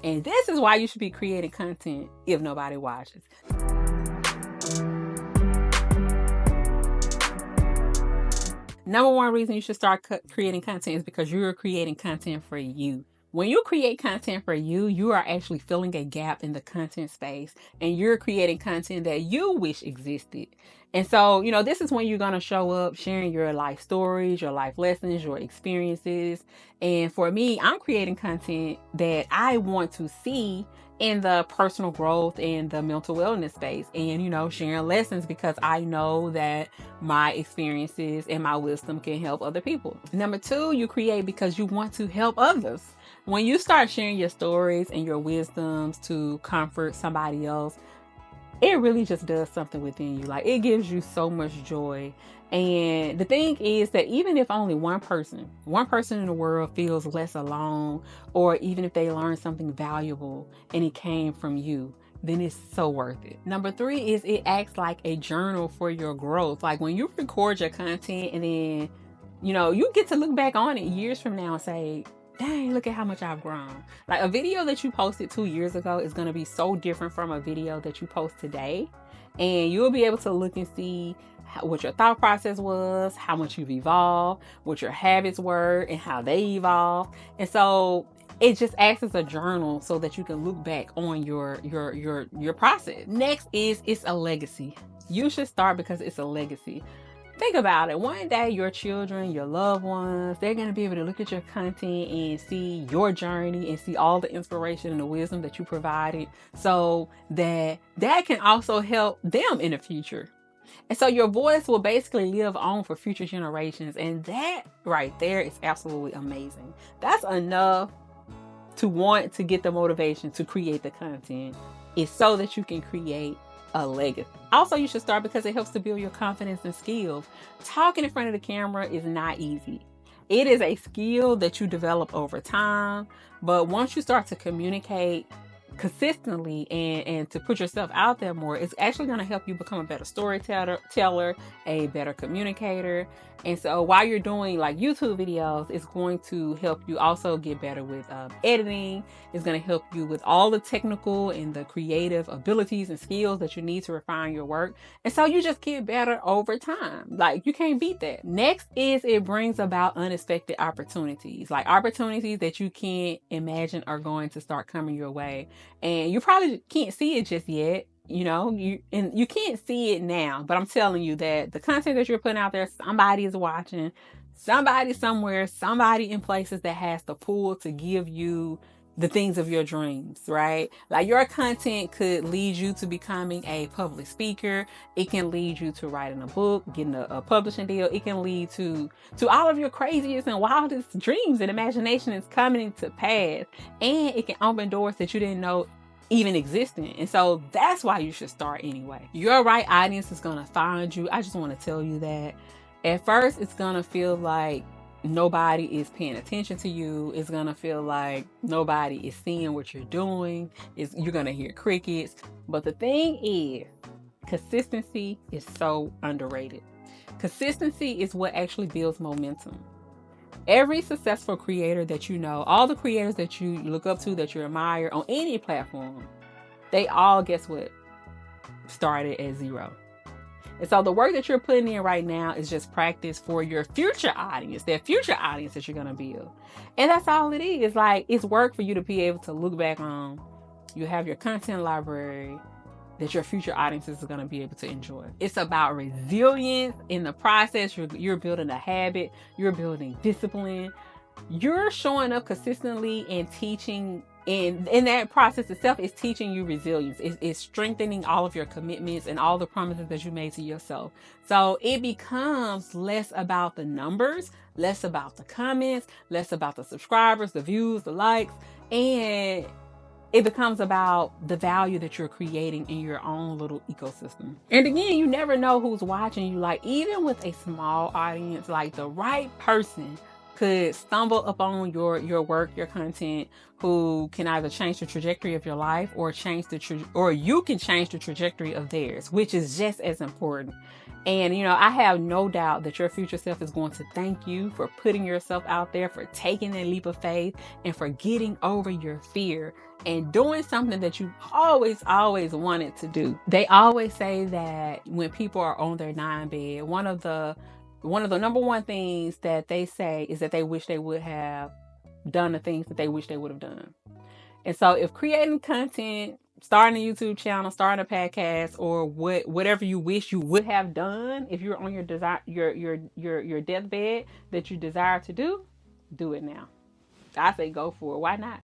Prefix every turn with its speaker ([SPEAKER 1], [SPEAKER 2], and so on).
[SPEAKER 1] And this is why you should be creating content if nobody watches. Number one reason you should start creating content is because you're creating content for you. When you create content for you, you are actually filling a gap in the content space, and you're creating content that you wish existed. And so, this is when you're going to show up sharing your life stories, your life lessons, your experiences. And for me, I'm creating content that I want to see in the personal growth and the mental wellness space, and sharing lessons because I know that my experiences and my wisdom can help other people. Number two, you create because you want to help others. When you start sharing your stories and your wisdoms to comfort somebody else, it really just does something within you. Like, it gives you so much joy. And the thing is that even if only one person in the world feels less alone, or even if they learn something valuable and it came from you, then it's so worth it. Number three is it acts like a journal for your growth. Like, when you record your content and then, you get to look back on it years from now and say, dang, look at how much I've grown. Like, a video that you posted 2 years ago is going to be so different from a video that you post today. And you'll be able to look and see what your thought process was, how much you've evolved, what your habits were, and how they evolved. And so it just acts as a journal so that you can look back on your process. Next is it's a legacy. You should start because it's a legacy. Think about it. One day, your children, your loved ones, they're going to be able to look at your content and see your journey and see all the inspiration and the wisdom that you provided, so that can also help them in the future. And so your voice will basically live on for future generations. And that right there is absolutely amazing. That's enough to want to get the motivation to create the content. It's so that you can create a legacy. Also, you should start because it helps to build your confidence and skills. Talking in front of the camera is not easy. It is a skill that you develop over time, but once you start to communicate consistently and to put yourself out there more, it's actually going to help you become a better storyteller, a better communicator. And so while you're doing like YouTube videos, it's going to help you also get better with editing. It's going to help you with all the technical and the creative abilities and skills that you need to refine your work. And so you just get better over time. Like, you can't beat that. Next is it brings about unexpected opportunities, like opportunities that you can't imagine are going to start coming your way. And you probably can't see it just yet. You can't see it now, but I'm telling you that the content that you're putting out there, somebody is watching, somebody somewhere, somebody in places that has the pull to give you the things of your dreams, right? Like, your content could lead you to becoming a public speaker. It can lead you to writing a book, getting a publishing deal. It can lead to all of your craziest and wildest dreams and imagination is coming to pass. And it can open doors that you didn't know even existing. And so that's why you should start anyway. Your right audience is going to find you. I just want to tell you that at first it's going to feel like nobody is paying attention to you. It's going to feel like nobody is seeing what you're doing. You're going to hear crickets. But the thing is, consistency is so underrated. Consistency is what actually builds momentum. Every successful creator that you know, all the creators that you look up to, that you admire on any platform, they all, guess what, started at zero. And so the work that you're putting in right now is just practice for your future audience, that future audience that you're going to build. And that's all it is. Like, it's work for you to be able to look back on. You have your content library that your future audiences are going to be able to enjoy. It's about resilience in the process. You're building a habit. You're building discipline. You're showing up consistently and teaching. And in that process itself, is teaching you resilience. It's strengthening all of your commitments and all the promises that you made to yourself. So it becomes less about the numbers, less about the comments, less about the subscribers, the views, the likes, and it becomes about the value that you're creating in your own little ecosystem. And again, you never know who's watching you. Like, even with a small audience, like, the right person could stumble upon your work, your content, who can either change the trajectory of your life or or you can change the trajectory of theirs, which is just as important. And I have no doubt that your future self is going to thank you for putting yourself out there, for taking that leap of faith, and for getting over your fear and doing something that you always wanted to do. They always say that when people are on their 9 bed, one of the number one things that they say is that they wish they would have done the things that they wish they would have done. And so if creating content, starting a YouTube channel, starting a podcast, or whatever you wish you would have done if you're on your desire your deathbed that you desire to do it now. I say go for it. Why not?